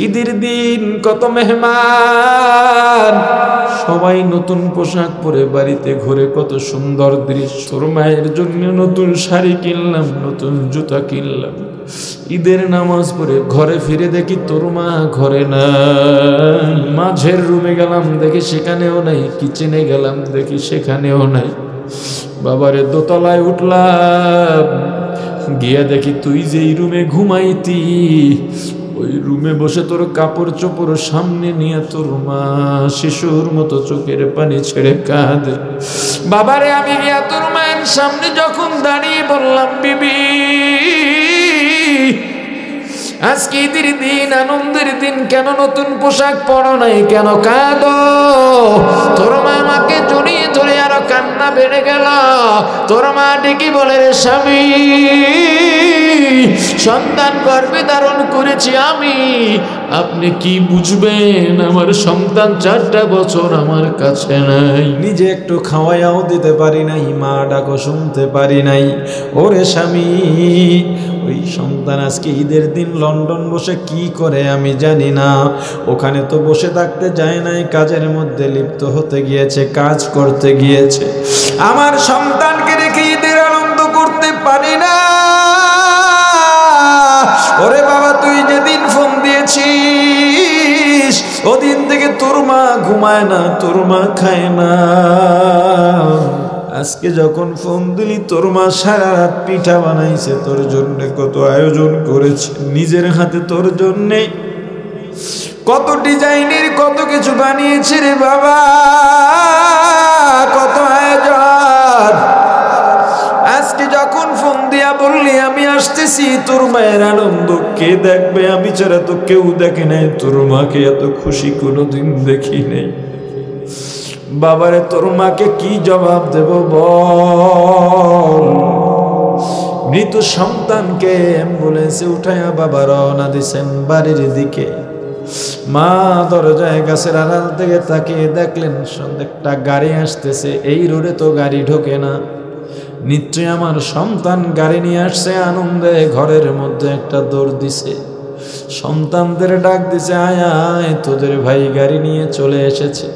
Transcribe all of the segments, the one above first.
ঈদের দিন কত মেহমান, সবাই নতুন পোশাক পরে বাড়িতে ঘুরে, কত সুন্দর দৃশ্য। তোর মায়ের জন্য নতুন শাড়ি কিনলাম, নতুন জুতা কিনলাম। ঈদের নামাজ পড়ে ঘরে ফিরে দেখি তোর মা ঘরে নাই। মাঝের রুমে গেলাম দেখি সেখানেও নাই, কিচেনে গেলাম দেখি সেখানেও নাই। বাবারে দোতলায় উঠলাম, গিয়া দেখি তুই যেই রুমে ঘুমাইতি ওই রুমে বসে তোর কাপড় চোপড় সামনে নিয়ে তোর মা শিশুর মতো চোখের পানি ছেড়ে কাঁদে। বাবারে আমি গিয়া তোর মায়ের সামনে যখন দাঁড়িয়ে বললাম, বিবি আজকে ঈদের দিন, আনন্দের দিন, কেন নতুন পোশাক পরো নাই, কেন কাঁদো? তোর মা আমাকে জড়িয়ে ধরে আরো কান্না বেড়ে গেল। তোর মা ডেকে বলে, রে স্বামী, সন্তান গর্ভে ধারণ করেছি আমি, আপনি কি বুঝবেন? আমার সন্তান 4টা বছর আমার কাছে নাই, নিজে একটু খাওয়াইয়াও দিতে পারি নাই, মা ডাকো শুনতে পারি নাই। ওরে স্বামী, ওই সন্তান আজকে ঈদের দিন লন্ডন বসে কি করে আমি জানি না। ওখানে তো বসে থাকতে যায় নাই, কাজের মধ্যে লিপ্ত হতে গিয়েছে, কাজ করতে গিয়েছে। আমার সন্তানকে রেখে ঈদের আনন্দ করতে পারি না। ওরে বাবা, তুই যেদিন ফোন দিয়েছিস ওদিন থেকে তোর মা ঘুমায় না, তোর মা খায় না। আজকে যখন ফোন দিলি তোর মা সারা রাত পিঠা বানাইছে তোর জন্য, কত আয়োজন করেছে নিজের হাতে তোর জন্যে, কত ডিজাইনের কত কিছু বানিয়েছে রে বাবা, কত আয়োজন। আজকে যখন ফোন দিয়া বললি আমি আসতেছি, তোর মায়ের আনন্দ কে দেখবে? আমি ছাড়া তো কেউ দেখে নাই তোর মাকে এত খুশি কোনোদিন দেখি নাই। বাবারে, তোর মাকে কি জবাব দেব বল? মৃত সন্তানকে অ্যাম্বুলেন্সে উঠাইয়া বাবা রওনা দিছেন বাড়ির দিকে। মা দরজায় গাছের আড়াল থেকে তাকিয়ে দেখলেন একটা গাড়ি আসতেছে। এই রোডে তো গাড়ি ঢোকে না, নিশ্চয় আমার সন্তান গাড়ি নিয়ে আসছে। আনন্দে ঘরের মধ্যে একটা দৌড় দিছে, সন্তানদের ডাক দিছে, আয় আয়, তোদের ভাই গাড়ি নিয়ে চলে এসেছে,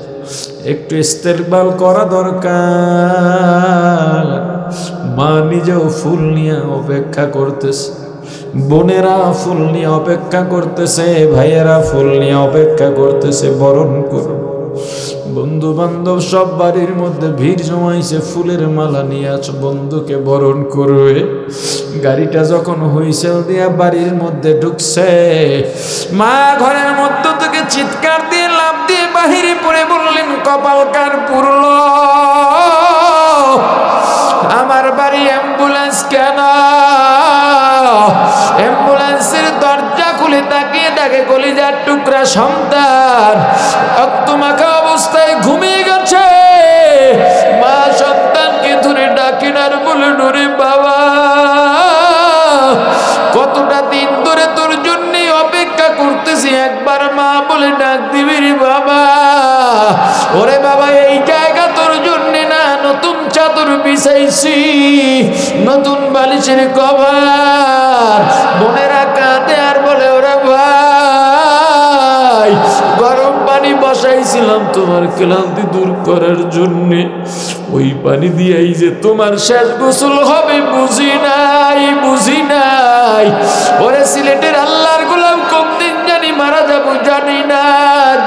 একটু ইস্তেকবাল করা দরকার। মা নিজেও ফুল নিয়ে অপেক্ষা করতেছে, বোনেরা ফুল নিয়ে অপেক্ষা করতেছে, ভাইয়েরা ফুল নিয়ে অপেক্ষা করতেছে, বরণ করো। বন্ধু বান্ধব সব বাড়ির মধ্যে ভিড় জমাইছে, ফুলের মালা নিয়ে আছো, বন্ধুকে বরণ করবে। গাড়িটা যখন হুইসেল দিয়া বাড়ির মধ্যে ঢুকছে, মা ঘরের মধ্য থেকে চিৎকার দিয়ে লাফ দিয়ে বাহিরে পড়ে বললেন, কপাল কার পুরল, আমার বাড়ি অ্যাম্বুলেন্স কেন? অ্যাম্বুলেন্সের দরজা খুলে তাকিয়ে দেখে কলিজার টুকরা সন্তান রক্তমাখা অবস্থায় ঘুমিয়ে গেছে। মা সন্তানকে ধরে ডাকেন আর বলে, নুরে বাবা, কতটা দিন ধরে তোর জন্য অপেক্ষা করতেছি, একবার মা বলে ডাক দিবি রে বাবা। ওরে বাবা, এই জায়গা তোর জন্য না, নতুন চাদর বিছাইছি, নতুন বালিশের কভার। বোনেরা কাঁদে আর বলে, ওরে ভাই, গরম পানি বসাইছিলাম তোমার ক্লান্তি দূর করার জন্যে, ওই পানি দিয়েই যে তোমার শেষ গোসল হবে বুঝি নাই, বুঝি নাই। ওরে সিলেটের আল্লাহর গোলাম, কতদিন জানি মারা যাবো জানি না,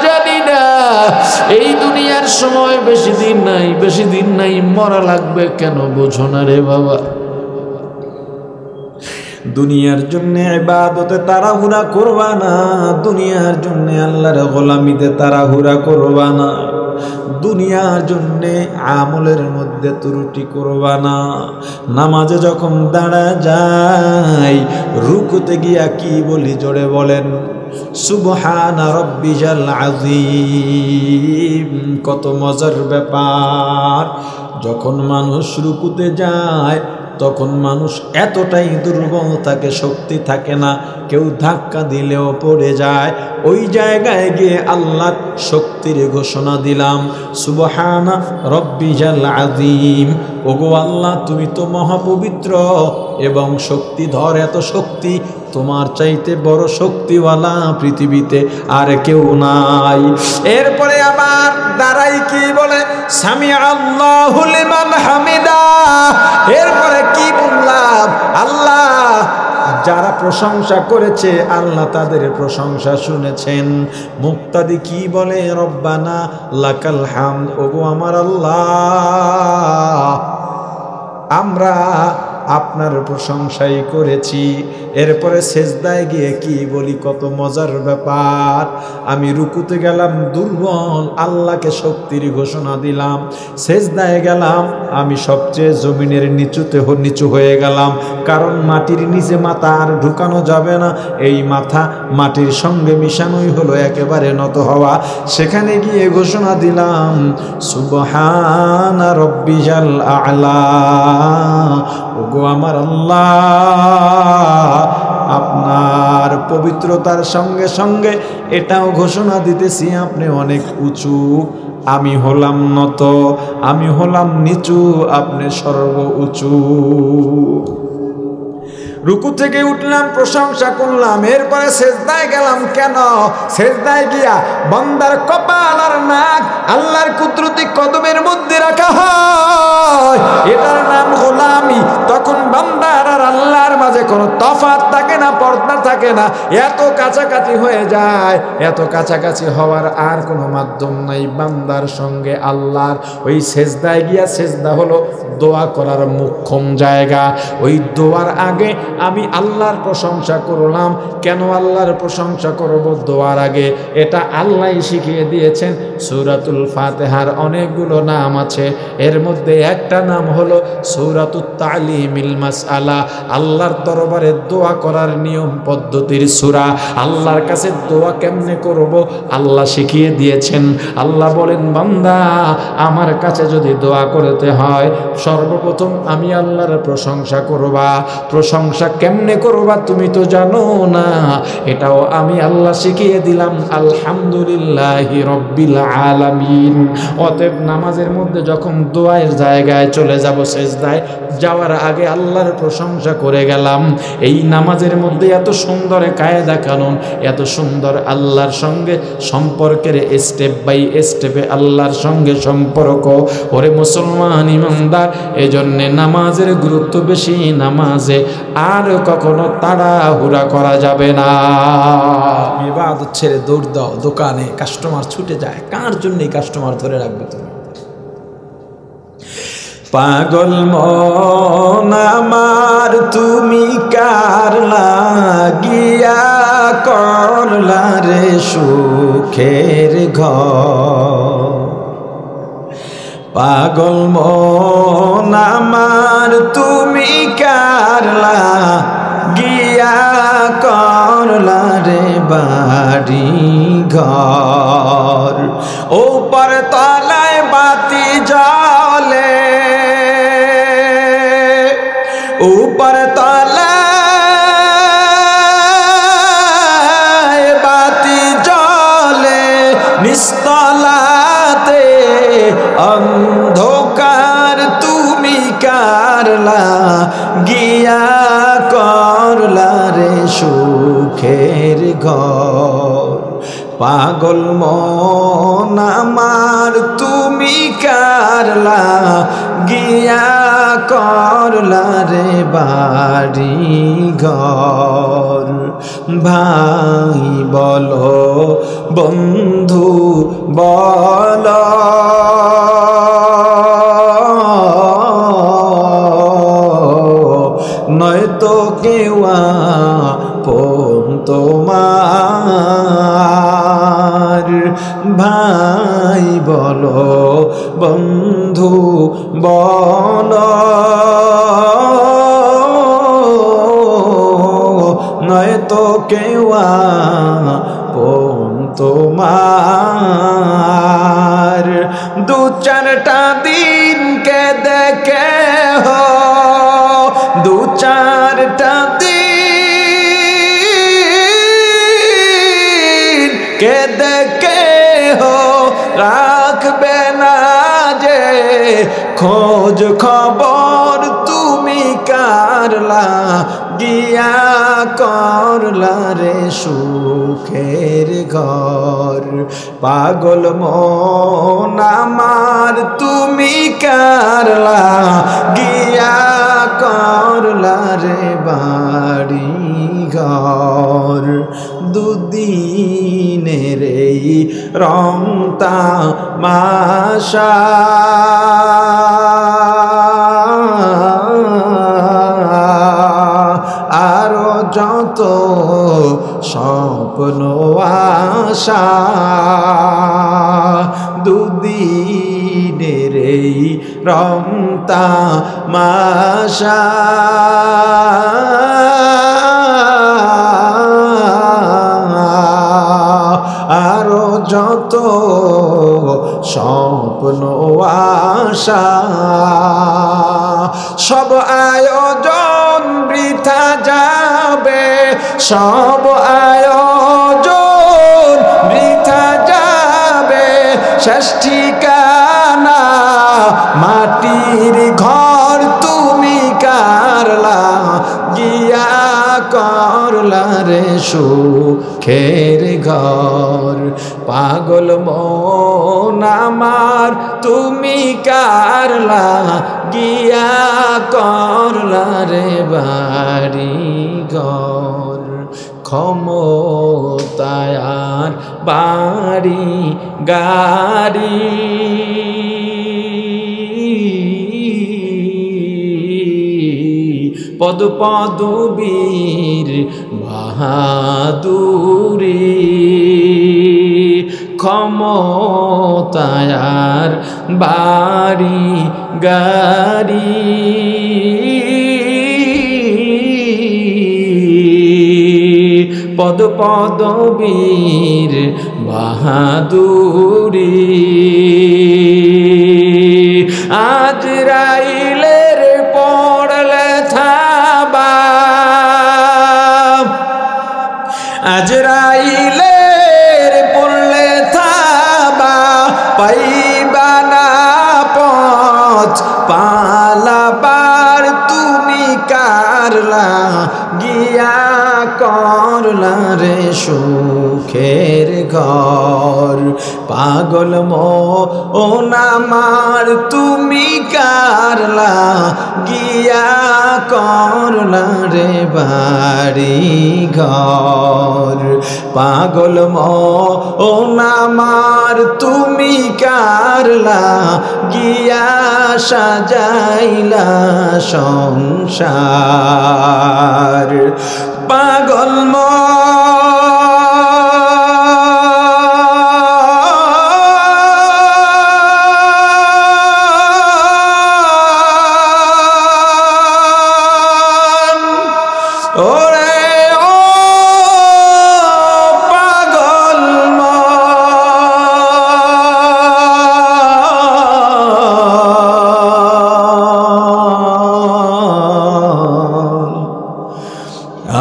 জানি না। এই দুনিয়ার সময় বেশি দিন নাই, বেশি দিন নাই, মরা লাগবে কেন বোঝো না রে বাবা? দুনিয়ার জন্য ইবাদতে তাড়াহুড়া করবা না, দুনিয়ার জন্য আল্লাহর গোলামিতে তাড়াহুড়া করবা না, দুনিয়ার জন্য আমলের মধ্যে ত্রুটি করবা না। নামাজে যখন দাঁড়া যায়, রুকুতে গিয়া কি বলি জোরে বলেন, সুবহানা রাব্বিয়াল আযীম। কত মজার ব্যাপার, যখন মানুষ রুকুতে যায় তখন মানুষ এতটাই দুর্বল থাকে, শক্তি থাকে না, কেউ ধাক্কা দিলেও পড়ে যায়। ওই জায়গায় গিয়ে আল্লাহর শক্তির ঘোষণা দিলাম, সুবহানা রাব্বিয়াল আযীম। ওগো আল্লাহ তুমি তো মহাপবিত্র এবং শক্তিধর, এত শক্তি তোমার চাইতে বড় শক্তিওয়ালা পৃথিবীতে আর কেউ নাই। এরপরে আবার দাঁড়াই কি বলে, সামি আল্লাহু লিমান হামিদা। এরপরে কি বললাম, আল্লাহ যারা প্রশংসা করেছে আল্লাহ তাদের প্রশংসা শুনেছেন। মুক্তাদি কি বলে, রব্বানা লাকাল হামদ, ওগো আমার আল্লাহ আমরা আপনার প্রশংসাই করেছি। এরপরে সেজদায় গিয়ে কি বলি, কত মজার ব্যাপার। আমি রুকুতে গেলাম দুর্বল, আল্লাহকে শক্তির ঘোষণা দিলাম। সেজদায় গেলাম আমি সবচেয়ে জমিনের নিচু হয়ে গেলাম, কারণ মাটির নিচে মাথা আর ঢুকানো যাবে না। এই মাথা মাটির সঙ্গে মিশানোই হলো একেবারে নত হওয়া। সেখানে গিয়ে ঘোষণা দিলাম, সুবহানা রব্বিয়াল আ'লা, ওগো আমার আল্লাহ আপনার পবিত্রতার সঙ্গে সঙ্গে এটাও ঘোষণা দিতেছি আপনি অনেক উঁচু, আমি হলাম নত, আমি হলাম নিচু, আপনি সর্ব উঁচু। রুকু থেকে উঠলাম, প্রশংসা করলাম। এরপরে সেজদায় গেলাম। কেন? সেজদায় গিয়া বান্দার কপাল আর নাক আল্লাহর কুদরতি কদমের মধ্যে রাখা হয়, এটার নাম গোলামি। তখন বান্দার আর আল্লাহর মাঝে কোনো তফাৎ থাকে না, পর্দা থাকে না, এত কাছাকাছি হয়ে যায়। এত কাছাকাছি হওয়ার আর কোনো মাধ্যম নাই বান্দার সঙ্গে আল্লাহর। ওই সেজদায় গিয়া, সেজদা হলো দোয়া করার মুখ্যম জায়গা। ওই দোয়ার আগে আমি আল্লাহর প্রশংসা করলাম। কেন আল্লাহর প্রশংসা করব দোয়ার আগে? এটা আল্লাহ শিখিয়ে দিয়েছেন। সূরাতুল ফাতিহার অনেকগুলো নাম আছে, এর মধ্যে একটা নাম হলো সূরাতুত তালিমিল মাসআলা, আল্লাহর দরবারে দোয়া করার নিয়ম পদ্ধতির সূরা। আল্লাহর কাছে দোয়া কেমনে করব আল্লাহ শিখিয়ে দিয়েছেন। আল্লাহ বলেন, বান্দা আমার কাছে যদি দোয়া করতে হয় সর্বপ্রথম আমি আল্লাহর প্রশংসা করবা। প্রশংসা কেমনে করবা তুমি তো জানো না, এটাও আমি আল্লাহ শিখিয়ে দিলাম। আলহামদুলিল্লাহি রাব্বিল আলামিন। অতএব নামাজের মধ্যে যখন দোয়ার জায়গায় চলে যাব, সেজদায় যাওয়ার আগে আল্লাহর প্রশংসা করে গেলাম। এই নামাজের মধ্যে এত সুন্দর কায়দা কানুন, এত সুন্দর আল্লাহর সঙ্গে সম্পর্কের স্টেপ বাই স্টেপে আল্লাহর সঙ্গে সম্পর্ক। ওরে মুসলমান ইমানদার, এজন্যে নামাজের গুরুত্ব বেশি। নামাজে আর কখনো তাড়াহুড়া করা যাবে না। ইবাদত ছেড়ে দৌড় দাও দোকানে, কাস্টমার ছুটে যায়, কার জন্য কাস্টমার ধরে রাখবে তুমি? পাগল মন আমার তুমি কার লাগিয়া করলা রে সুখের ঘর। পাগল মন আমার তুমি কার লাগিয়া করলা রে বাড়ি ঘর। ওপর তলায় বাতি জ্বলে, উপর তলায় বাতি জ্বলে, নিস্তলাতে অন্ধকার তুমি কারলা গিয়া করলা রে সুখের ঘর। পাগল মন আমার তুমি কারলা গিয়া করলা রে বাড়ি ঘর। ভাই বলো বন্ধু বলো, নয়তো কেউ আপন তোমার। ভাই বলো বন্ধু বলো, নয়তো কেউ আপন তোমার। দু চারটা দিনকে দেখে হো, দু চারটা দিন কে দেখে হো, রাখবে না যে খোঁজ খবর তুমি কারলা গিয়া করলা রে সুখের ঘর। পাগল মন আমার তুমি কারলা গিয়া করলা রে বাড়ি ঘর। দুদিনের এই রংতা মাশা আরো যত স্বপ্ন আশা দুদিনের এই রংতা মাশা আরো যত স্বপ্ন আশা সব আয়োজন বৃথা যাবে, সব আয়োজন বৃথা যাবে। শেষ ঠিকানা মাটির ঘর তুমি কারলা গিয়া করলা রে সুখের ঘর। পাগল মন আমার তুমি কারলা গিয়া করলা রে বাড়ি ঘর। ক্ষমতায় আর বাড়ি গাড়ি পদ পদবীর বাহাদুরি ক্ষমতায় আর বাড়ি গাড়ি পদ পদবীর বাহাদুরি আজরাইলের পড়লে থাবা আজরাইলের পড়লে থাবা পাইবা না পথ পালাবার তুমি কারলা গিয়া করলা রে সুখের ঘর। পাগল মন আমার তুমি কারলা গিয়া করলা রে বাড়ি ঘর। পাগল মন আমার তুমি কারলা গিয়া সাজাইলা সংসার। পাগল ওরে ও পাগল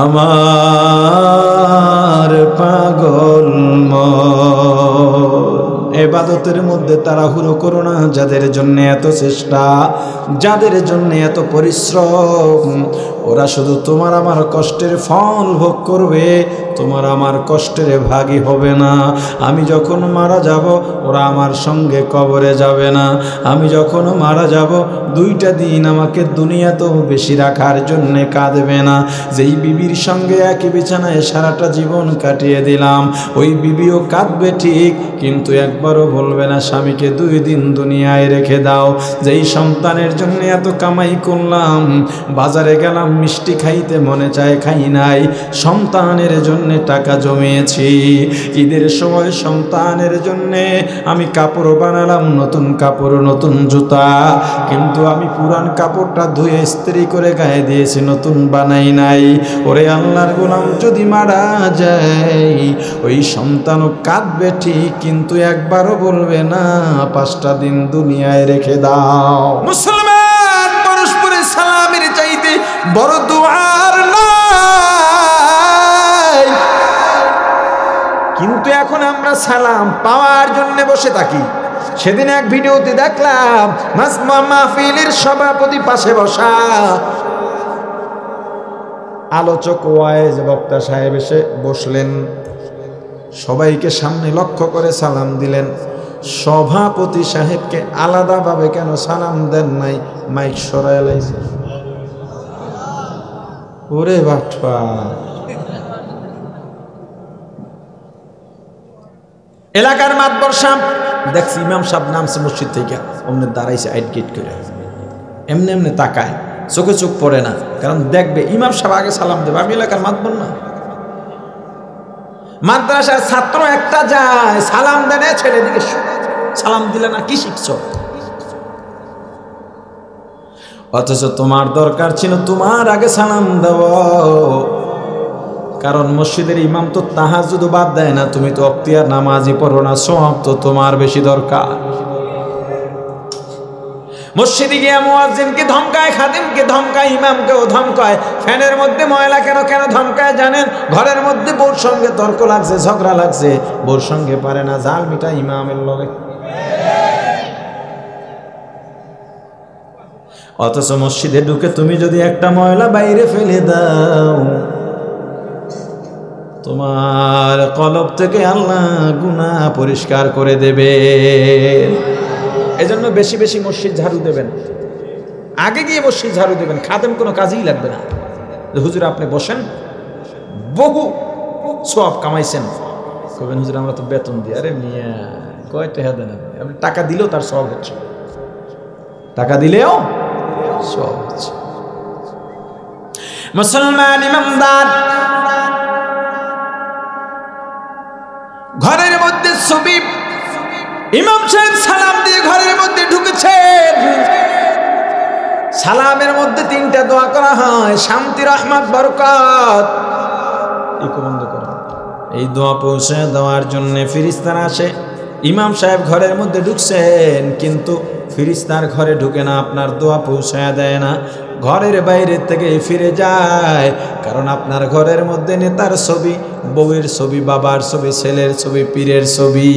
আমার পাগল ইবাদতের মধ্যে তাড়াহুড়ো করো না। যাদের জন্য এত চেষ্টা, যাদের জন্য এত পরিশ্রম, ওরা শুধু তোমার আমার কষ্টের ফল ভোগ করবে, তোমার আমার কষ্টের ভাগী হবে না। আমি যখন মারা যাব ওরা আমার সঙ্গে কবরে যাবে না। আমি যখন মারা যাব 2টা দিন আমাকে দুনিয়াতেও বেশি রাখার জন্যে কাঁদবে না। যেই বিবির সঙ্গে একই বিছানায় সারাটা জীবন কাটিয়ে দিলাম, ওই বিবিও কাঁদবে ঠিক, কিন্তু একবারও বলবে না স্বামীকে 2 দিন দুনিয়ায় রেখে দাও। যেই সন্তানের জন্য এত কামাই করলাম, বাজারে গেলাম মিষ্টি খাইতে মনে চায় খাই নাই, সন্তানের জন্য টাকা জমিয়েছি। ঈদের সময় সন্তানের জন্য আমি কাপড় বানালাম, নতুন কাপড় নতুন জুতা, কিন্তু আমি পুরান কাপড়টা ধুয়ে ইস্ত্রি করে গায়ে দিয়েছি, নতুন বানাই নাই। ওরে আল্লাহর গোলাম, যদি মারা যায় ওই সন্তানও কাঁদবে ঠিক, কিন্তু একবারও বলবে না 5টা দিন দুনিয়ায় রেখে দাও। মুসলমান পরস্পরের সালামের চাইতে বড় দুয়ার নাই, কিন্তু এখন আমরা সালাম পাওয়ার জন্য বসে থাকি। সেদিন এক ভিডিওতে দেখলাম মাহফিলের সভাপতি পাশে বসা, আলোচক ওয়াইজ বক্তা সাহেব এসে বসলেন, সবাইকে সামনে লক্ষ্য করে সালাম দিলেন। সভাপতি সাহেবকে আলাদাভাবে কেন সালাম দেন নাই? মাইক সরায় লাইছে। ওরে বাটপা, এলাকার মাতবর সাহেব দেখছি ইমাম সাহেব নামছে মসজিদ থেকে, অমনে দাঁড়াইছে আইট গেট করে, এমনি এমনি তাকায়, চোখে চোখ পড়ে না, কারণ দেখবে ইমাম সাহেব আগে সালাম দেবে, আমি এলাকার মাতবর না। মাদ্রাসার ছাত্র একটা যায় সালাম দেনে, ছেলে দিকে সালাম দিলে না, কি শিখছ? অথচ তোমার দরকার ছিল তোমার আগে সালাম দেওয়া, কারণ মসজিদের ইমাম তো তাহাজ্জুদ বাদ দেয় না, তুমি তো অক্তিয়ার নামাজই পড়ো না, সওয়াব তো তোমার বেশি দরকার। মসজিদে গিয়ে মুয়াজ্জিনকে ধমকায়, খাদিমকে ধমকায়, ইমামকেও ধমকায়। ফ্যানের মধ্যে ময়লা কেন কেন ধমকায় জানেন? ঘরের মধ্যে বউর সঙ্গে তর্ক লাগছে, ঝগড়া লাগছে, বউর সঙ্গে পারে না জাল মিটা ইমামের লগে। অথচ মসজিদে ঢুকে তুমি যদি একটা ময়লা বাইরে ফেলে দাও, তোমার কলব থেকে আল্লাহ গুনাহ পরিষ্কার করে দেবে। এজন্য বেশি বেশি মসজিদ ঝাড়ু দেবেন, আগে গিয়ে মসজিদ ঝাড়ু দেবেন, খাদেম কোনো কাজেই লাগবে না। হুজুর আপনি বসেন, বহু সওয়াব কামাইছেন, কবেন হুজুর আমরা তো বেতন দিই। আরে মিয়া কয় টাকা দেন আপনি? টাকা দিলেও তার সওয়াব হচ্ছে, টাকা দিলেও সওয়াব হচ্ছে। মুসলমান ইমামদার ঘরের মধ্যে ছবি, ইমাম সাহেব সালাম দিয়ে ঘরের মধ্যে ঢুকেছেন। সালামের মধ্যে তিনটা দোয়া করা হয়, শান্তি, রহমত, বরকত। বন্ধ করো, এই দোয়া পৌঁছে দেওয়ার জন্য ফেরেশতারা আসে। ইমাম সাহেব ঘরের মধ্যে ঢুকছেন, কিন্তু ফেরেশতার ঘরে ঢুকে না, আপনার দোয়া পৌঁছায় দেয় না, ঘরের বাইরে থেকে ফিরে যায়। কারণ আপনার ঘরের মধ্যে নেতার ছবি, বউয়ের ছবি, বাবার ছবি, ছেলের ছবি, পীরের ছবি।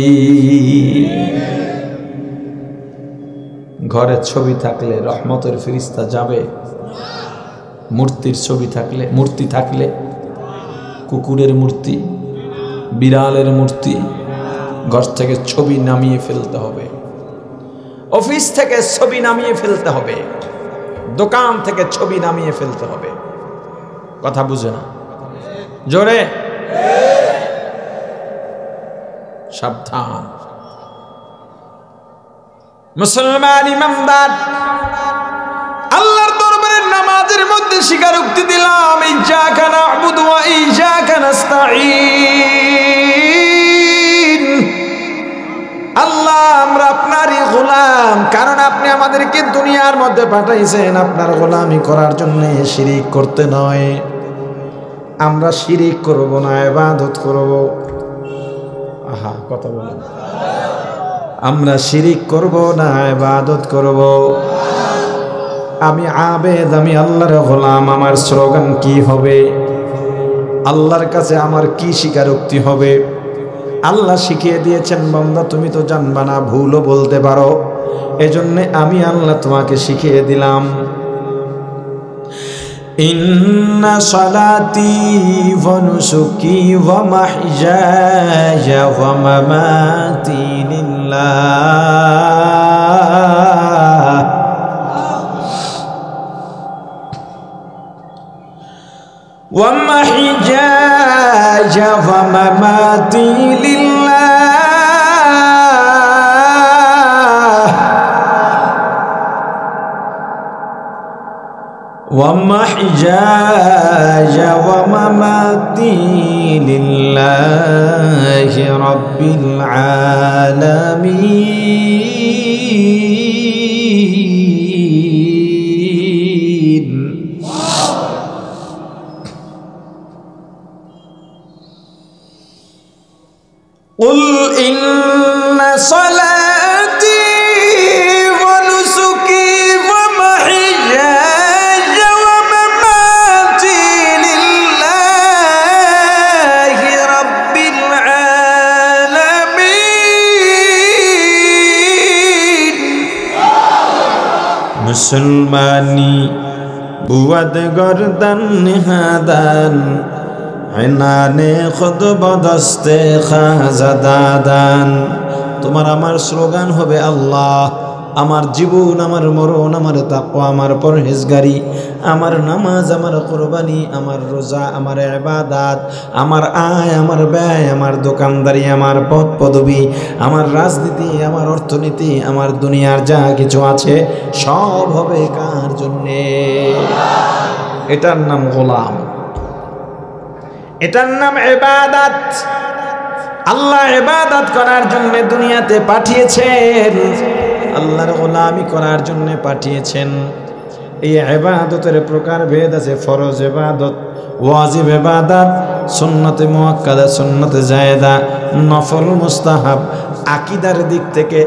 ঘরের ছবি থাকলে রহমতের ফেরেশতা যাবে, মূর্তির ছবি থাকলে, মূর্তি থাকলে, কুকুরের মূর্তি, বিড়ালের মূর্তি, ঘর থেকে ছবি নামিয়ে ফেলতে হবে, অফিস থেকে ছবি নামিয়ে ফেলতে হবে, দোকান থেকে ছবি নামিয়ে ফেলতে হবে। কথা বুঝে না? জোরে সাবধান। মুসলমান ইমানদার, আল্লাহর দরবারে নামাজের মধ্যে স্বীকারোক্তি দিলাম, ইয়্যাকা না'বুদু ওয়া ইয়্যাকা নাস্তাঈন। আল্লাহ আমরা আপনারই গোলাম, কারণ আপনি আমাদেরকে দুনিয়ার মধ্যে পাঠাইছেন আপনার গোলামি করার জন্য, শিরিক করতে নয়। আমরা শিরিক করব না, ইবাদত করব। আহা, কথা বলেন। আমরা শিরিক করব না, ইবাদত করব। আমি আবেদ, আমি আল্লাহর গোলাম, আমার স্লোগান কি হবে? আল্লাহর কাছে আমার কি স্বীকারোক্তি হবে? আল্লাহ শিখিয়ে দিয়েছেন, বান্দা তুমি তো জানবা না, ভুলও বলতে পারো, এজন্য আমি আল্লাহ তোমাকে শিখিয়ে দিলাম। ইন্না সালাতি ওয়া নুসুকি ওয়া মাহইয়ায়া ওয়া মামাতি লিল্লাহ ওয়া মাহইয়ায়া ওয়া মামাতি ومحياي ومماتي لله رب العالمين. قل إن صلاتي ونسكي ومحياي ومماتي لله رب العالمين. মুসলমানি বুয়াদ গর্দান নিহাদান আইনানে খুদ বদস্তে খাজাদাদান। তোমার আমার স্লোগান হবে আল্লাহ। আমার জীবন, আমার মরণ, আমার তাকওয়া, আমার পরহেজগারি, আমার নামাজ, আমার কুরবানি, আমার রোজা, আমার ইবাদত, আমার আয়, আমার ব্যয়, আমার দোকানদারি, আমার পদ পদবি, আমার রাজনীতি, আমার অর্থনীতি, আমার দুনিয়ার যা কিছু আছে সব হবে কার জন্যে? এটার নাম গোলাম, এটার নাম ইবাদত। আল্লাহ ইবাদত করার জন্য দুনিয়াতে পাঠিয়েছেন, আল্লাহর গোলামি করার জন্য পাঠিয়েছেন। এই ইবাদতের প্রকার ভেদ আছে। ফরজ ইবাদত, ওয়াজিব ইবাদত, সুন্নতে মুআক্কাদা, সুন্নতে জায়েদা, নফল, মুস্তাহাব। আকীদার দিক থেকে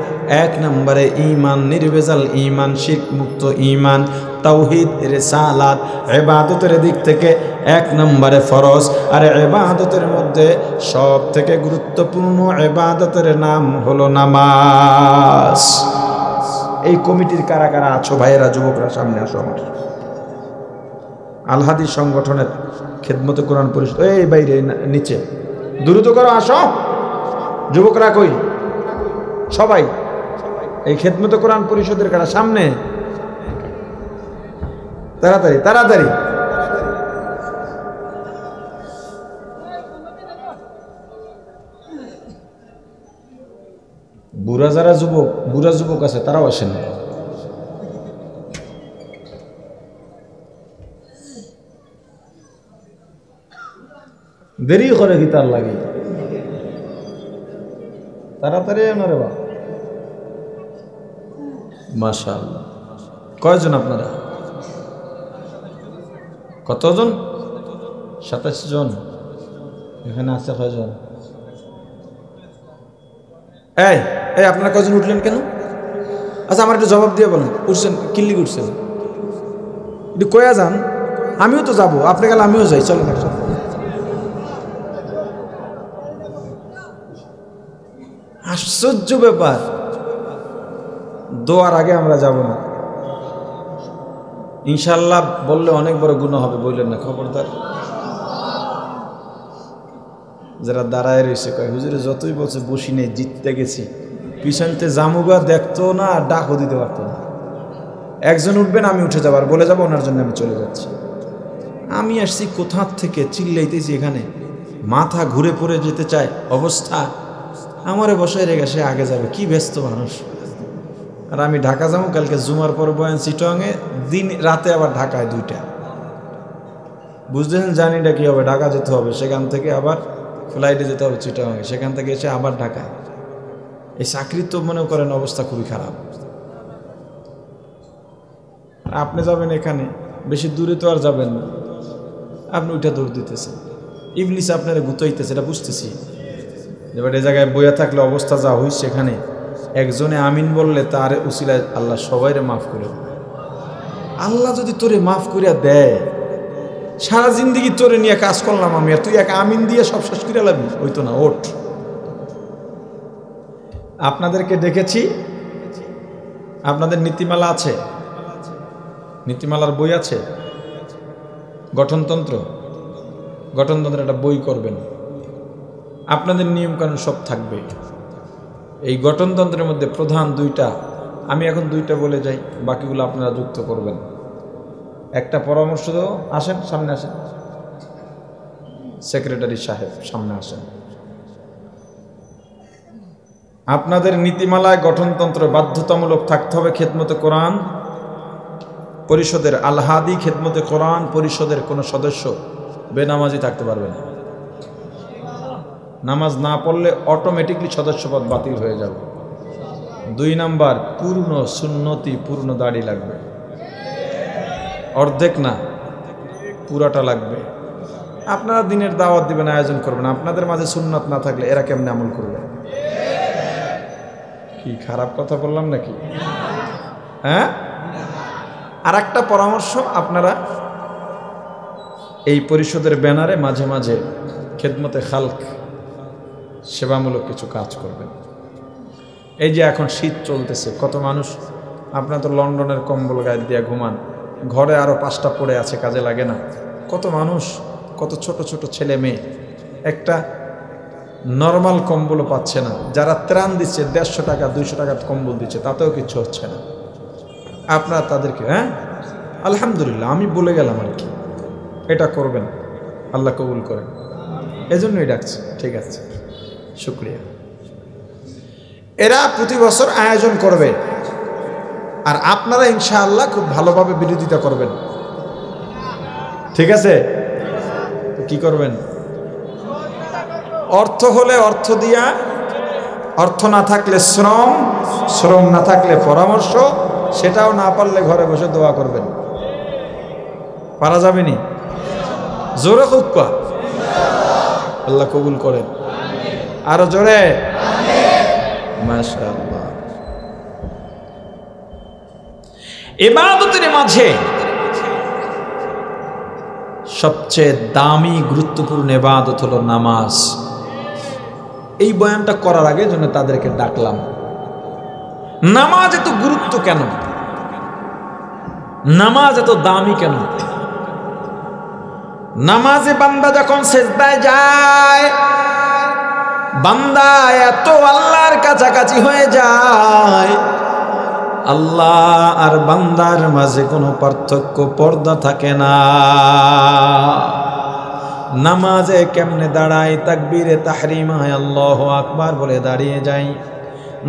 এক নম্বরে ঈমান, নির্ভেজাল ঈমান, শিরক মুক্ত ঈমান, তাওহীদ, রিসালাত। ইবাদতের দিক থেকে এক নম্বরে ফরজ। আর ইবাদতের মধ্যে সব থেকে গুরুত্বপূর্ণ ইবাদতের নাম হলো নামাজ। এই কমিটির কারা কারা আছো ভাইয়েরা, যুবকরা সামনে আসো। আমার আল হাদিস সংগঠনের খেদমতে কোরআন পরিষদ, এই বাইরে নিচে দ্রুত করো, আসো। যুবকরা কই? সবাই এই খেদমতে কোরআন পরিষদের কারা সামনে, তাড়াতাড়ি তাড়াতাড়ি। বুড়া যারা যুবক, বুড়া যুবক আছে তারাও আসেন। দেরি করে কি তার লাগে? তাড়াতাড়ি আনারে বা। মাশাআল্লাহ। কয়জন আপনারা? কতজন? 27 জন। এখানে আছে কয়জন? এই এই আপনারা কয়জন উঠলেন কেন? আচ্ছা আমার একটু জবাব দিয়ে বলেন, উঠছেন কিল্লি উঠছেন? একটু কয়া যান, আমিও তো যাবো, আপনি গেলে আমিও যাই, চলেন একটা। আশ্চর্য ব্যাপার, দোয়ার আগে আমরা যাব না ইনশাল্লাহ বললে অনেক বড় গুনাহ হবে, বললেন না খবরদার। যারা দাঁড়ায় রয়েছে কয় হুজুরে যতই বলছে বসি নেই, জিততে গেছি, পিছনতে জামুগা দেখতো না, ডাকও দিতে পারতো না। একজন উঠবেন, আমি উঠে যাবার বলে যাবো, ওনার জন্য আমি চলে যাচ্ছি। আমি আসছি কোথার থেকে, চিল্লাইতেছি এখানে, মাথা ঘুরে পড়ে যেতে চায় অবস্থা। আমারে বসায় রেখে সে আগে যাবে, কি ব্যস্ত মানুষ। আর আমি ঢাকা যাবো কালকে জুমার পর বয়ান চিটংয়ে, দিন রাতে আবার ঢাকায় 2টা। বুঝতেছেন জার্নিটা কি হবে? ঢাকা যেতে হবে, সেখান থেকে আবার ফ্লাইটে যেতে হবে চিটংয়ে, সেখান থেকে এসে আবার ঢাকায়। এই চাকরির তো মনে করেন অবস্থা খুবই খারাপ। আপনি যাবেন এখানে, বেশি দূরে তো আর যাবেন না, আপনি ওইটা দৌড় দিতেছেন। ইবলিস আপনারা গুতাইতেছে, এটা বুঝতেছি। এবার এই জায়গায় বইয়া থাকলে অবস্থা যা হয়েছে, এখানে একজনে আমিন বললে তার উসিলায় আল্লাহ সবাইরে মাফ করে। আল্লাহ যদি তোরে মাফ করিয়া দেয়, সারা জিন্দগি তোরে নিয়ে কাজ করলাম আমি, আর তুই এক আমিন দিয়ে সব শেষ করে লাবি, হইতো না। ওঠ। আপনাদেরকে দেখেছি, আপনাদের নীতিমালা আছে, নীতিমালার বই আছে, গঠনতন্ত্র, গঠনতন্ত্র একটা বই করবেন, আপনাদের নিয়মকানুন সব থাকবে। এই গঠনতন্ত্রের মধ্যে প্রধান 2টা, আমি এখন 2টা বলে যাই, বাকিগুলো আপনারা যুক্ত করবেন। একটা পরামর্শ দাও, আসেন সামনে আসেন, সেক্রেটারি সাহেব সামনে আসেন। আপনাদের নীতিমালায় গঠনতন্ত্র বাধ্যতামূলক থাকতে হবে খেদমতে কোরআন পরিষদের, আল হাদি খেদমতে কোরআন পরিষদের কোনো সদস্য বেনামাজি থাকতে পারবে না। নামাজ না পড়লে অটোমেটিকলি সদস্যপদ বাতিল হয়ে যাবে। 2 নাম্বার, পূর্ণ সুন্নতি, পূর্ণ দাড়ি লাগবে, অর্ধেক না, পুরাটা লাগবে। আপনারা দিনের দাওয়াত দিবেন, আয়োজন করবেন, আপনাদের মাঝে সুন্নত না থাকলে এরা কেমনে আমল করবে? কি খারাপ কথা বললাম নাকি? হ্যাঁ। আর একটা পরামর্শ, আপনারা এই পরিষদের ব্যানারে মাঝে মাঝে খেদমতে খালক, সেবামূলক কিছু কাজ করবেন। এই যে এখন শীত চলতেছে, কত মানুষ আপনার তো লন্ডনের কম্বল গায়ে দিয়ে ঘুমান, ঘরে আরও 5টা পড়ে আছে, কাজে লাগে না। কত মানুষ, কত ছোট ছোট ছেলে মেয়ে একটা নর্মাল কম্বলও পাচ্ছে না। যারা ত্রাণ দিচ্ছে 150 টাকা 200 টাকার কম্বল দিচ্ছে, তাতেও কিছু হচ্ছে না। আপনারা তাদেরকে আলহামদুলিল্লাহ আমি বলে গেলাম আর কি, এটা করবেন, আল্লাহ কবুল করেন, এজন্যই ডাকছি। ঠিক আছে, শুক্রিয়া। এরা প্রতি বছর আয়োজন করবে, আর আপনারা ইনশাআল্লাহ খুব ভালোভাবে বিরোধিতা করবেন। ঠিক আছে, তো কি করবেন? অর্থ হলে অর্থ দিয়া, অর্থ না থাকলে শ্রম, শ্রম না থাকলে পরামর্শ, সেটাও না পারলে ঘরে বসে দোয়া করবেন। পারা যাবে নি? জোরে খুক্কা, আল্লাহ কবুল করেন। আরো জোরে মাশাআল্লাহ। ইবাদতের মাঝে সবচেয়ে দামি গুরুত্বপূর্ণ ইবাদত হলো নামাজ। এই বয়ানটা করার আগে জন্য তাদেরকে ডাকলাম। নামাজ এত গুরুত্ব কেন? নামাজ এত দামি কেন? নামাজে বান্দা যখন সেজদায় যায়, বান্দা এত আল্লাহর কাছাকাছি হয়ে যায়, আল্লাহ আর বান্দার মাঝে কোনো পার্থক্য, পর্দা থাকে না। নামাজে কেমনে দাঁড়ায়, তাকবীরে তাহরিমায় আল্লাহু আকবার বলে দাঁড়িয়ে যাই।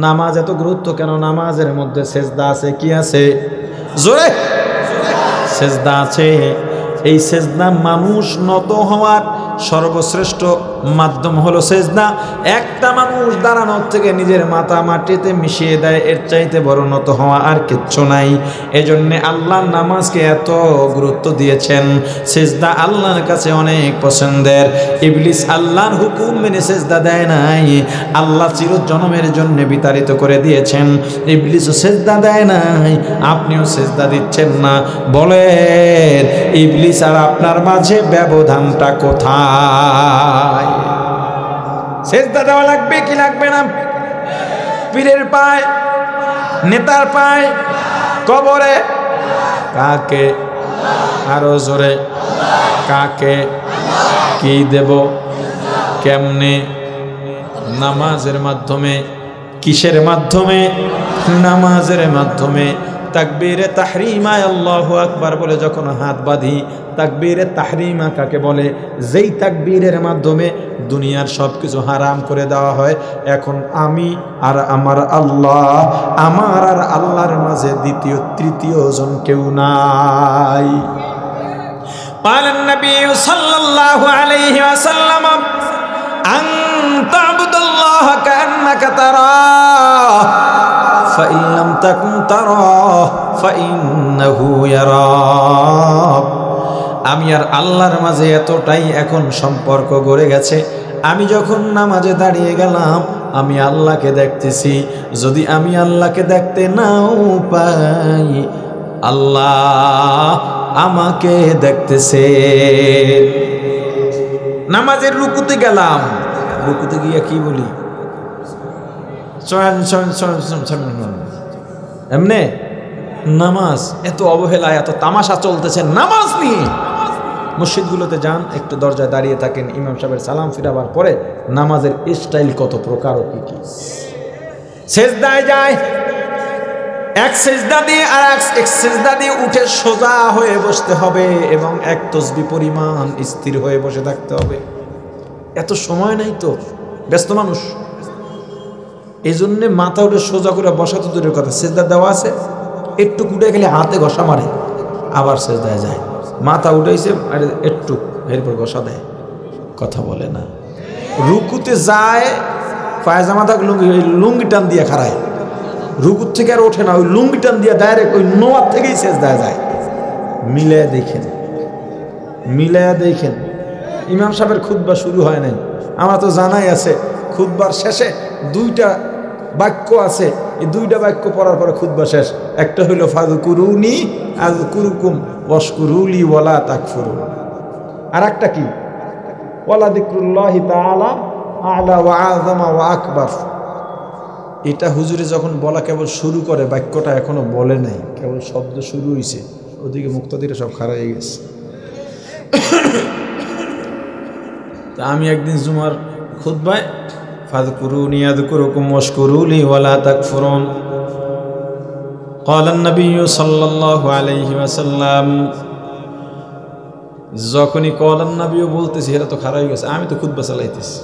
নামাজ এত গুরুত্ব কেন? নামাজের মধ্যে সেজদা আছে। কি আছে? জোরে সেজদা আছে। এই সেজদা মানুষ নত হওয়ার সর্বশ্রেষ্ঠ মাধ্যম হলো সেজদা। একটা মানুষ দাঁড়ানোর থেকে নিজের মাথা মাটিতে মিশিয়ে দেয়, এর চাইতে বড় নত হওয়া আর কিচ্ছু নাই। এজন্য আল্লাহ নামাজকে এত গুরুত্ব দিয়েছেন। সেজদা আল্লাহর কাছে অনেক পছন্দের। ইবলিস আল্লাহর হুকুম মেনে সেজদা দেয় নাই, আল্লাহ চিরজন্মের জন্য বিতাড়িত করে দিয়েছেন। ইবলিসও সেজদা দেয় নাই, আপনিও সেজদা দিচ্ছেন না। বলেন ইবলিস আর আপনার মাঝে ব্যবধানটা কোথায়? সেজদা দেওয়া লাগবে কি লাগবে না? পীরের পায়, নেতার পায়, কবরে কাকে? আরো জোরে কাকে? কি দেব? কেমনে? নামাজের মাধ্যমে। কিসের মাধ্যমে? নামাজের মাধ্যমে। তাকবীরে তাহরিমা আল্লাহু আকবার বলে যখন হাত বাঁধি, তাকবীরে তাহরিমা কাকে বলে? যেই তাকবীরের মাধ্যমে দুনিয়ার সব কিছু হারাম করে দেওয়া হয়। এখন আমি আর আমার আল্লাহ, আমার আর আল্লাহর মাঝে দ্বিতীয় তৃতীয় জন কেউ নাই। قال النبي صلى الله عليه وسلم أن تعبد الله كأنك تراه فإن لم تكن تراه فإنه يراك। আমি আর আল্লাহর মাঝে এতটাই এখন সম্পর্ক গড়ে গেছে, আমি যখন নামাজে দাঁড়িয়ে গেলাম আমি আল্লাহকে দেখতেছি। যদি আমি আল্লাহকে দেখতে নাও পাই, আল্লাহ আমাকে দেখতেছে। নামাজের রুকুতে গেলাম, রুকুতে গিয়ে কি বলি? এমনে নামাজ এত অবহেলা, এত তামাশা চলতেছে নামাজ নিয়ে। মসজিদগুলোতে যান, একটু দরজায় দাঁড়িয়ে থাকেন, ইমাম সাহেবের সালাম ফিরাবার পরে নামাজের স্টাইল কত প্রকার ও কি কি। সেজদায় যায়, এক সেজদা দিয়ে আর এক সেজদা দিয়ে উঠে সোজা হয়ে বসতে হবে এবং এক তসবিহ পরিমাণ স্থির হয়ে বসে থাকতে হবে। এত সময় নাই তো, ব্যস্ত মানুষ। এই জন্যে মাথা উঠে সোজা করে বসা তো দূরের কথা, সেজদা দেওয়া আছে, একটু উঠে গেলে হাতে ঘষা মারে, আবার সেজদায় যায়। মাথা উঠেছে একটু, এরপর ঘষা দেয়, কথা বলে না। রুকুতে যায়, পায়জামা থাক লুঙ্গি টান দিয়ে খাড়ায়, রুকুর থেকে আর ওঠে না, ওই লুঙ্গি টান দিয়ে ডাইরেক্ট ওই নোয়ার থেকেই সেজদায় যায়। মিলায়া দেখেন, মিলায়া দেখেন। ইমাম সাহেবের খুতবা শুরু হয় নাই, আমার তো জানাই আছে খুতবার শেষে 2টা বাক্য আছে, এই 2টা বাক্য পড়ার পরে খুতবা শেষ। একটা হইল ফাযকুরুনি আযকুরুকুম ওয়াশকুরুলি ওয়ালা তাকফুরুন, আর একটা কি? ওয়ালা যিকরুল্লাহি তাআলা আ'লা ওয়া আযমা ওয়া আকবার। এটা হুজুরে যখন বলা কেবল শুরু করে, বাক্যটা এখনো বলে নাই, কেবল শব্দ শুরু হয়েছে, ওদিকে মুক্তাদিরা সব খারাপ হয়ে গেছে। তা আমি একদিন জুমার খুতবায় ফাযকুরুনি আযকুরুকুম ওয়াশকুরুলি ওয়ালা তাকফুরুন ক্বালা আন-নবিয়্যু সাল্লাল্লাহু আলাইহি ওয়াসাল্লাম, যখনই ক্বালা আন-নবিয়্যু বলতেছি এরা তো খারাপ হয়ে গেছে, আমি তো খুতবা চালাইতেছি।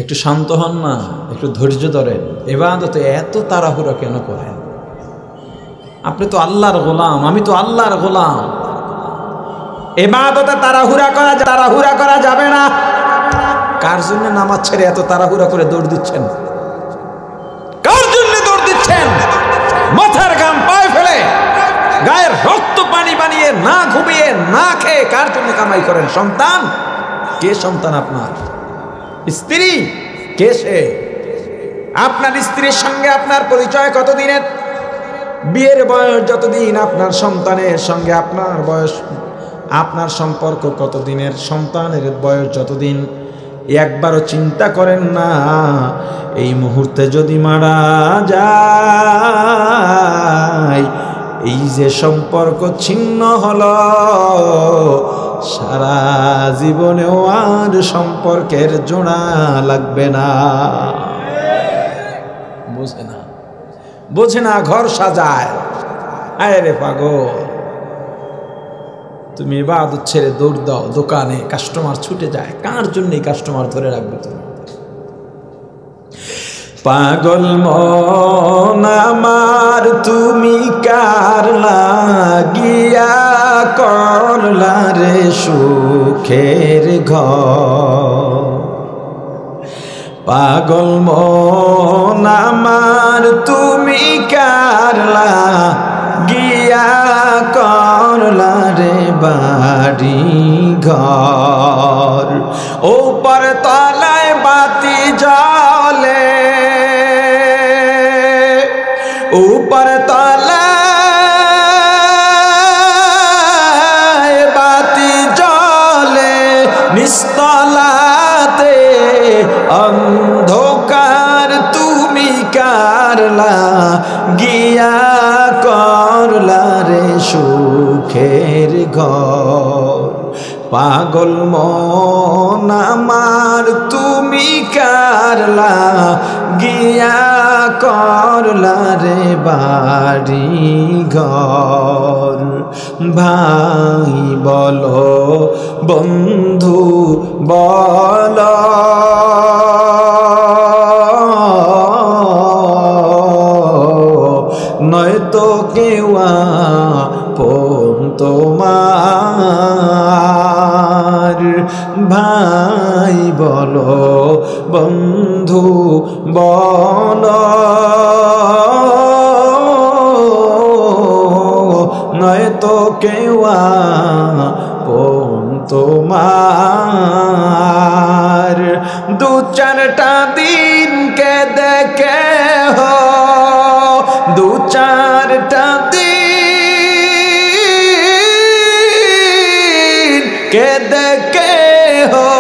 একটু শান্ত হন না, একটু ধৈর্য ধরেন। ইবাদতে এত তাড়াহুড়া কেন করেন? আপনি তো আল্লাহর গোলাম, আমি তো আল্লাহর গোলাম। ইবাদতে তাড়াহুড়া করা যাবে না। কার জন্য নামাজ ছেড়ে এত তাড়াহুড়া করে দৌড় দিচ্ছেন? কার জন্য দৌড় দিচ্ছেন? মাথার ঘাম পায়ে ফেলে, গায়ের রক্ত পানি বানিয়ে, না ঘুমিয়ে না খেয়ে কার জন্য কামাই করেন? সন্তান? কে সন্তান আপনার? স্ত্রী? কে সে? আপনার স্ত্রীর সঙ্গে আপনার পরিচয় কতদিনের? বিয়ের বয়স যতদিন, আপনার সন্তানের সঙ্গে আপনার বয়স, আপনার সম্পর্ক কতদিনের? সন্তানের বয়স যতদিন। একবারও চিন্তা করেন না, এই মুহূর্তে যদি মারা যায়, এই যে সম্পর্ক ছিন্ন হলো, সারা জীবনেও আর সম্পর্কের জোড়া লাগবে না। বোঝে না, ঘর সাজায়। আয় রে পাগল, তুমি ইবাদত ছেড়ে দৌড় দাও দোকানে, কাস্টমার ছুটে যায়, কার জন্য কাস্টমার ধরে রাখবে তুমি? পাগল মন আমার, তুমি কার লাগিয়া করলা রে সুখের ঘর? পাগল মন আমার, তুমি কার লাগিয়া করলা রে বাড়ি ঘর? উপর তলায় বাতি জ্বলে, উপর তলায় বাতি জ্বলে, নিস্তলাতে অন্ধকার, তুমি কারলা গিয়া করলা রে সুখের ঘর? পাগল মন আমার, তুমি কারলা গিয়া করলা রে বাড়ি ঘর? ভাই বলো, বন্ধু বলো, নয়তো কেউ আপন তোমার। ভাই বলো, বন্ধু বলো, নয়তো কেউ আপন তোমার। দু চারটা দিনকে দেখে হো, দু চারটা দিন কে দেখে হো,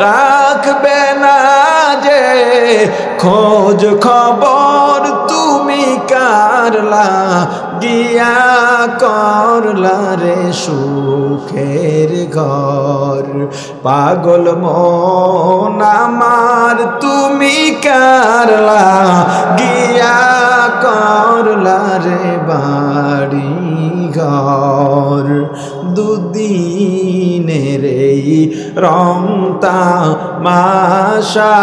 রাখবে না যে খোঁজ খবর, তুমি কারলা গিয়া করলা রে সুখের ঘর? পাগল মন আমার, তুমি কারলা গিয়া করলা রে বাড়ি ঘর? দুদিনের এই রং তামাশা,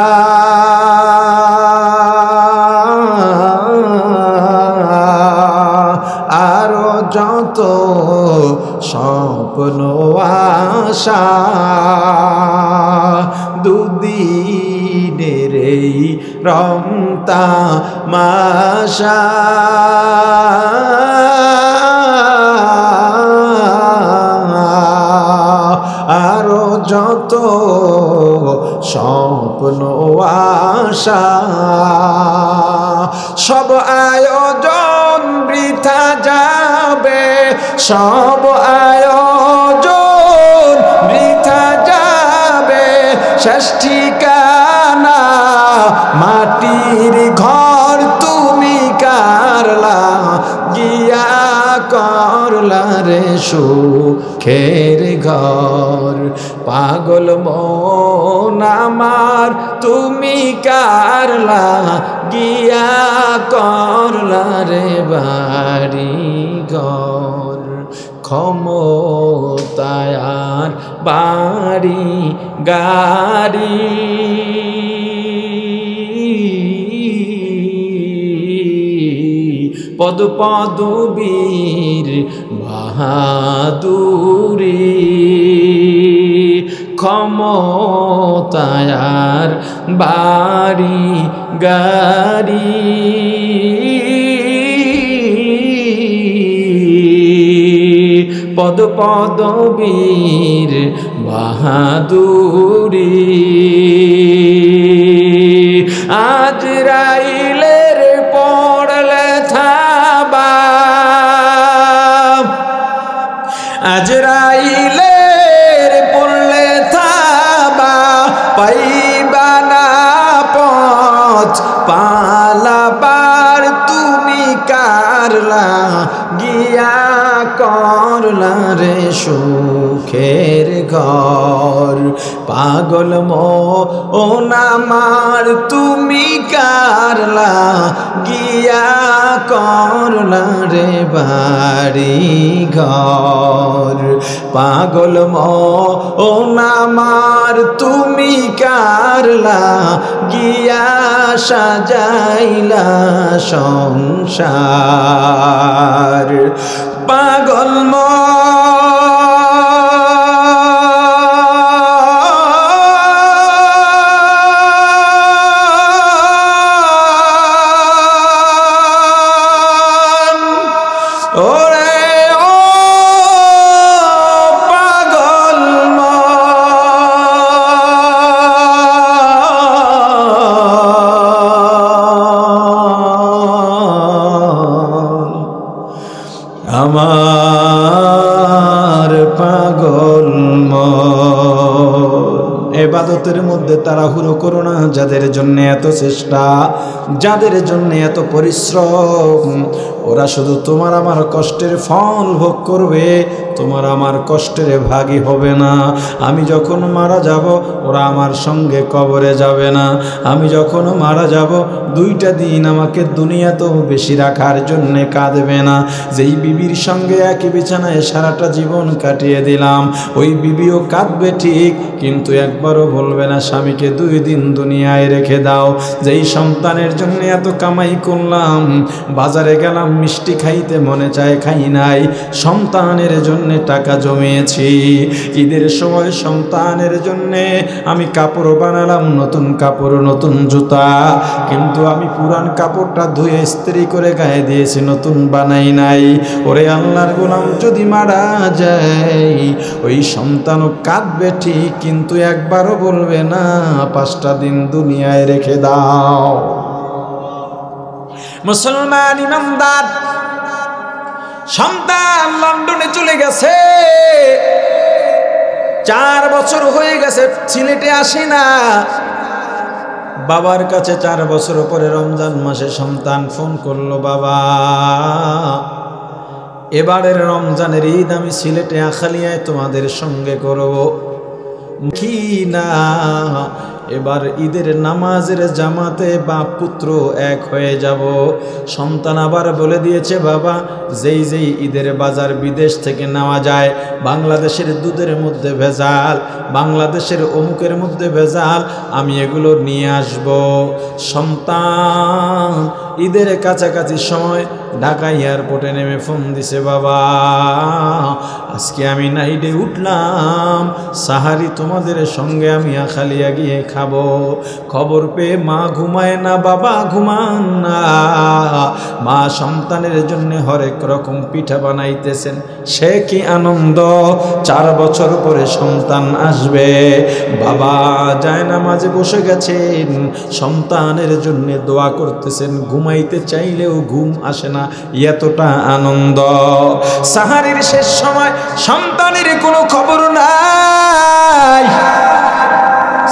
আরো যত স্বপ্ন আশা, দুদিনের এই রং তামাশা, আরো যত স্বপ্ন আশা, সব আয়োজন বৃথা যাবে, সব আয়োজন বৃথা যাবে, শেষ ঠিকানা মাটির ঘর তুমি কারলা গিয়া করলা রে সুখের ঘর পাগল মন আমার তুমি কারলা গিয়া করলা রে বাড়ি ঘর ক্ষমতায় আর বাড়ি গাড়ি পদ পদবীর বাহাদুরি ক্ষমতায় আর বাড়ি গাড়ি পদ পদবীর বাহাদুরি আজরাইলের পড়লে থাবা আজরাইলের পড়লে থাবা পাইবা না পথ পালাবার তুমি কারলা গিয়া করলা রে সুখের ঘর পাগল মন আমার তুমি কারলা গিয়া করলা রে বাড়ি ঘর পাগল মন আমার তুমি কারলা গিয়া সাজাইলা সংসার পাগল ওরে ও পাগল আমার পাগল ইবাদতের মধ্যে তাড়াহুড়ো করো না। যাদের জন্য এত চেষ্টা, যাদের জন্য এত পরিশ্রম, ওরা শুধু তোমার আমার কষ্টের ফল ভোগ করবে, তোমার আমার কষ্টের ভাগী হবে না। আমি যখন মারা যাব ওরা আমার সঙ্গে কবরে যাবে না। আমি যখন মারা যাব 2টা দিন আমাকে দুনিয়াতেও বেশি রাখার জন্যে কাঁদবে না। যেই বিবির সঙ্গে একই বিছানায় সারাটা জীবন কাটিয়ে দিলাম, ওই বিবিও কাঁদবে ঠিক, কিন্তু একবারও বলবে না স্বামীকে 2 দিন দুনিয়ায় রেখে দাও। যেই সন্তানের জন্য এত কামাই করলাম, বাজারে গেলাম মিষ্টি খাইতে মনে চায়, খাই নাই। সন্তানের জন্যে টাকা জমিয়েছি, ঈদের সময় সন্তানের জন্যে আমি কাপড় বানালাম, নতুন কাপড়, নতুন জুতা, কিন্তু আমি পুরান কাপড়টা ধুয়ে ইস্ত্রি করে গায়ে দিয়েছি, নতুন বানাই নাই। ওরে আল্লাহর গোলাম, যদি মারা যায় ওই সন্তানও কাঁদবে ঠিক, কিন্তু একবারও বলবে না 5টা দিন দুনিয়ায় রেখে দাও। মুসলমান ইমানদার, সন্তান লন্ডনে চলে গেছে, 4 বছর হয়ে গেছে, সিলেটে আসে না। বাবার কাছে 4 বছর পরে রমজান মাসে সন্তান ফোন করলো, বাবা এবারের রমজানের ঈদ আমি সিলেটে আখালিয়ায় তোমাদের সঙ্গে করব কি না? এবার ঈদের নামাজের জামাতে বাপ পুত্র এক হয়ে যাব। সন্তান আবার বলে দিয়েছে, বাবা যেই যেই ঈদের বাজার বিদেশ থেকে নেওয়া যায়, বাংলাদেশের দুধের মধ্যে ভেজাল, বাংলাদেশের অমুকের মধ্যে ভেজাল, আমি এগুলো নিয়ে আসব। সন্তান ঈদের কাছাকাছি সময় ঢাকা এয়ারপোর্টে নেমে ফোন দিছে, বাবা আজকে আমি নাইটে উঠলাম, সাহারি তোমাদের সঙ্গে আমি আখালিয়া গিয়ে খাবো। খবর পেয়ে মা ঘুমায় না, বাবা ঘুমান না। মা সন্তানের জন্য হরেক রকম পিঠা বানাইতেছেন, সে কি আনন্দ। 4 বছর পরে সন্তান আসবে, বাবা যায় না মাঝে বসে গেছেন, সন্তানের জন্য দোয়া করতেছেন, ঘুমাইতে চাইলেও ঘুম আসে না, এতটা আনন্দ। সাহারির শেষ সময় সন্তানের কোনো খবর নাই।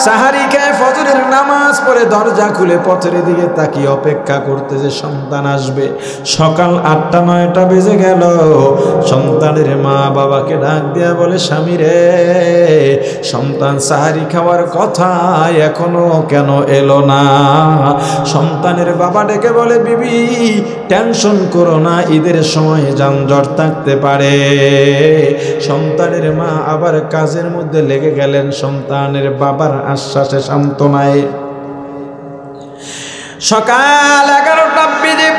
সাহারি খায় ফজরের নামাজ পড়ে দরজা খুলে পথের দিকে তাকিয়ে অপেক্ষা করতেছে সন্তান আসবে। সকাল 8টা-9টা বেজে গেল। সন্তানের মা বাবাকে ডাক দিয়া বলে, স্বামী রে, সন্তান সাহারি খাওয়ার কথা এখনো কেন এলো না? সন্তানের বাবা ডেকে বলে, বিবি টেনশন করো না, ঈদের সময় যানজট থাকতে পারে। সন্তানের মা আবার কাজের মধ্যে লেগে গেলেন সন্তানের বাবার আশ্বাসে সান্ত্বনায়। সকাল 11টা বেজে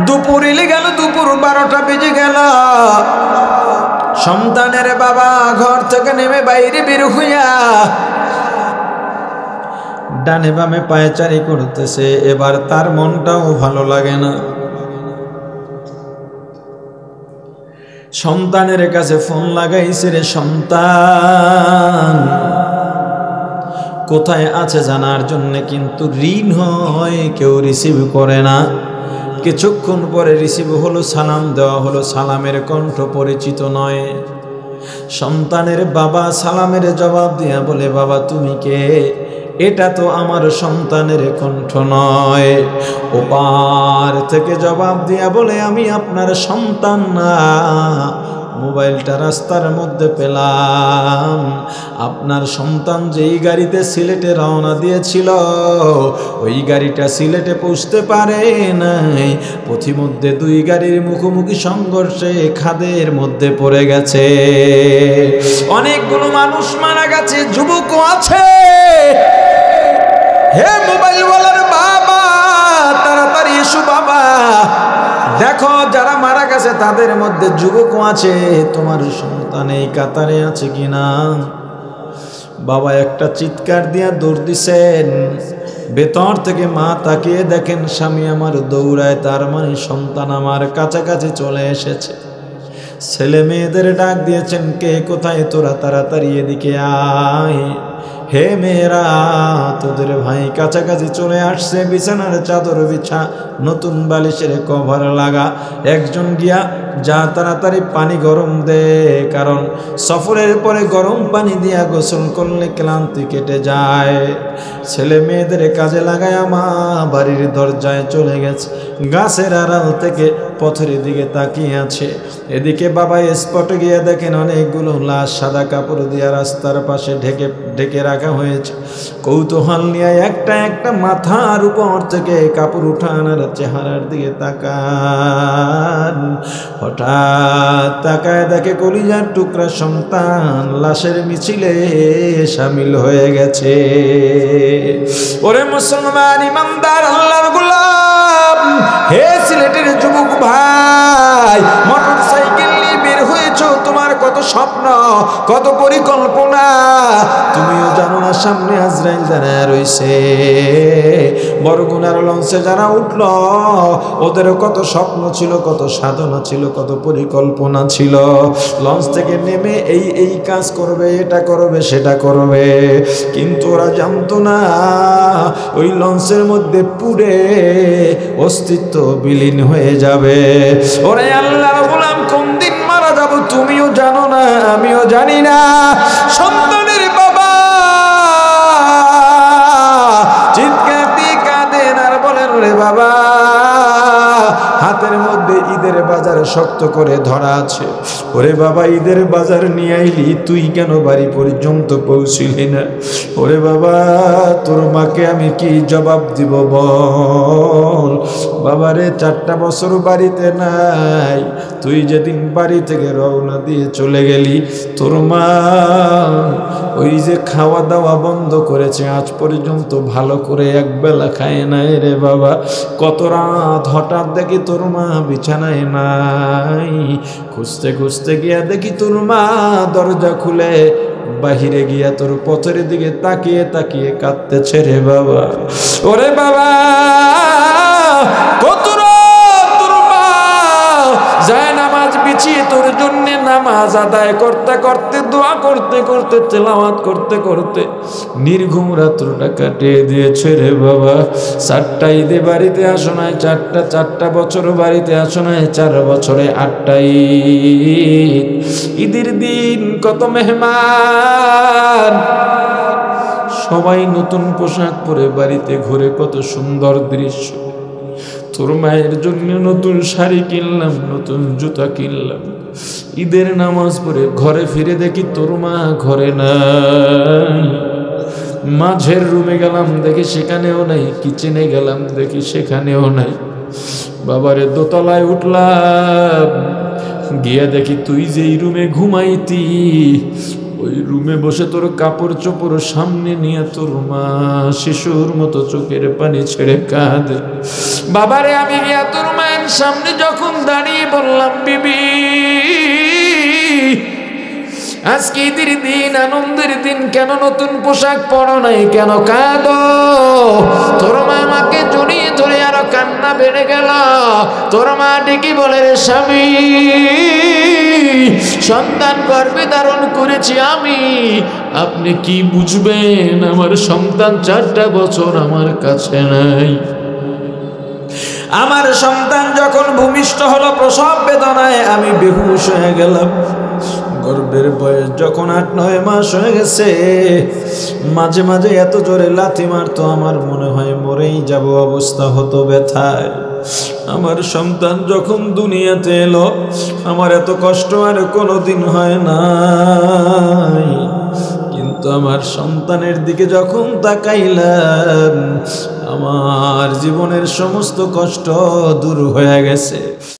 দুপুর এলে গেল, দুপুর 12টা বেজে গেল। সন্তানের বাবা ঘর থেকে নেমে বাইরে বের হইয়া ডানে বামে পায়চারি করতেছে। এবার তার মনটাও ভালো লাগে না। সন্তানের কাছে ফোন লাগাইছে, রে সন্তান কোথায় আছে জানার জন্য, কিন্তু ঋণ হয় কেউ রিসিভ করে না। কিছুক্ষণ পরে রিসিভ হলো, সালাম দেওয়া হলো, সালামের কণ্ঠ পরিচিত নয়। সন্তানের বাবা সালামের জবাব দিয়া বলে, বাবা তুমি কে? এটা তো আমার সন্তানের কণ্ঠ নয়। ওপার থেকে জবাব দিয়া বলে, আমি আপনার সন্তান না। মোবাইলটা রাস্তার মধ্যে পেলাম। আপনার সন্তান যেই গাড়িতে সিলেটে রওনা দিয়েছিল, ওই গাড়িটা সিলেটে পৌঁছতে পারে নাই। পথিমধ্যে দুই গাড়ির মুখোমুখি সংঘর্ষে খাদের মধ্যে পড়ে গেছে। অনেকগুলো মানুষ মারা গেছে, যুবকও আছে। হে মোবাইলওয়ালার বাবা, তাড়াতাড়ি এসো বাবা, দেখো যারা মারা গেছে তাদের মধ্যে যুবকও আছে। তোমার সন্তান এই কাতারে আছে কিনা? বাবা একটা চিৎকার দিয়া দৌড় দিছেন। ভেতর থেকে মা তাকিয়ে দেখেন স্বামী আমার দৌড়ায়, তার মানে সন্তান আমার কাছাকাছি চলে এসেছে। ছেলে মেয়েদের ডাক দিয়েছেন, কে কোথায় তোরা তাড়াতাড়ি এদিকে আয়। হে মেয়েরা, তোদের ভাই কাছাকাছি চলে আসছে। বিছানার চাদর বিছা, নতুন বালিশের কভার লাগা। একজন গিয়া যা তাড়াতাড়ি পানি গরম দে, কারণ সফরের পরে গরম পানি দিয়া গোসল করলে ক্লান্তি কেটে যায়। ছেলে মেয়েদের কাজে লাগায় মা বাড়ির দরজায় চলে গেছে। গাছের আড়াল থেকে পথের দিকে তাকিয়ে আছে। এদিকে বাবা স্পটে গিয়ে দেখেন অনেকগুলো লাশ সাদা কাপড় দিয়া রাস্তার পাশে ঢেকে রাখা হয়েছে। কৌতূহল নিয়ে একটা একটা মাথার উপর থেকে কাপড় উঠানোর চেহারার দিকে তাকান। হঠাৎ তাকায় দেখে কলিজার টুকরা সন্তান লাশের মিছিলে শামিল হয়ে গেছে। ওরে মুসলমান ইমানদার আল্লাহর গোলাম, হে সিলেটের যুবক ভাই, মোটর সাইকেল নিয়ে বের হয়েছো, তোমার কত স্বপ্ন, কত পরিকল্পনা, তুমিও জানো না সামনে আজরাইল দাঁড়ায় রইছে। বরগুনার লঞ্চে যারা উঠল, ওদের কত স্বপ্ন ছিল, কত সাধনা ছিল, কত পরিকল্পনা ছিল। লঞ্চ থেকে নেমে এই কাজ করবে, এটা করবে, সেটা করবে, কিন্তু ওরা জানতো না ওই লঞ্চের মধ্যে পুড়ে অস্তিত্ব বিলীন হয়ে যাবে। ওরে আল্লাহর গোলাম, কোন দিন মারা যাব তুমিও জানো না, আমিও জানি না। সন্তানের বাবা চিৎকার দিয়ে কাঁদেন আর বলেন, ওরে বাবা, হাতের মধ্যে ঈদের বাজার শক্ত করে ধরা আছে। ওরে বাবা, ঈদের বাজার নিয়ে আইলি, তুই কেন বাড়ি পর্যন্ত পৌঁছিলি না? ওরে বাবা, তোর মাকে আমি কি জবাব দিব বল? বাবারে, 4টা বছর বাড়িতে নাই। তুই যেদিন বাড়ি থেকে রওনা দিয়ে চলে গেলি, তোর মা ওই যে খাওয়া দাওয়া বন্ধ করেছে, আজ পর্যন্ত ভালো করে একবেলা খায় নাই রে বাবা। কত রাত, হঠাৎ দেখি তোর মা বিছানায় নাই। খুঁজতে খুঁজতে গিয়া দেখি তোর মা দরজা খুলে বাহিরে গিয়া তোর পথের দিকে তাকিয়ে তাকিয়ে কাঁদতেছে রে বাবা। ওরে বাবা, কত রাত তোর মা যায় নামাজ বিছিয়ে তোর জন্য নামাজ আদায় করতে করতে, দোয়া করতে করতে, তেলাওয়াত করতে করতে নির্ঘুম রাত্রটা কাটিয়ে দিয়েছে রে বাবা। 4টা ঈদে বাড়িতে আসো নাই, 4টা বছর বাড়িতে আসো নাই, 4 বছরে 8টা ঈদ। ঈদের দিন কত মেহমান, সবাই নতুন পোশাক পরে বাড়িতে ঘুরে, কত সুন্দর দৃশ্য। তোর মায়ের জন্য নতুন শাড়ি কিনলাম, নতুন জুতা কিনলাম। ঈদের নামাজ পড়ে ঘরে ফিরে দেখি তোর মা ঘরে নাই। মাঝের রুমে গেলাম দেখি সেখানেও নাই, কিচেনে গেলাম দেখি সেখানেও নাই। বাবারে দোতলায় উঠলাম, গিয়া দেখি তুই যেই রুমে ঘুমাইতি ওই রুমে বসে তোর কাপড় চোপড় সামনে নিয়ে তোর মা শিশুর মতো চোখের পানি ছেড়ে কাঁদে। বাবারে আমি গিয়া তোর মায়ের সামনে যখন দাঁড়িয়ে বললাম, বিবি আজকে ঈদের দিন, আনন্দের দিন, কেন নতুন পোশাক পরো নাই, কেন কাঁদো? তোর মা আমাকে জড়িয়ে ধরে আরো কান্না বেড়ে গেল। তোর মা ডেকে বলে, রে স্বামী, সন্তান গর্ভে ধারণ করেছি আমি, আপনি কি বুঝবেন? আমার সন্তান 4টা বছর আমার কাছে নাই। আমার সন্তান যখন ভূমিষ্ঠ হলো প্রসব বেদনায় আমি বেহুশ হয়ে গেলাম। গর্ভের বয়স যখন 8-9 মাস হয়ে গেছে, মাঝে মাঝে এত জোরে লাথি মারতো আমার মনে হয় মরেই যাব অবস্থা হতো ব্যথায়। আমার সন্তান যখন দুনিয়াতে এলো আমার এত কষ্ট আর কোনোদিন হয় নাই। কিন্তু আমার সন্তানের দিকে যখন তাকাইলাম আমার জীবনের সমস্ত কষ্ট দূর হয়ে গেছে।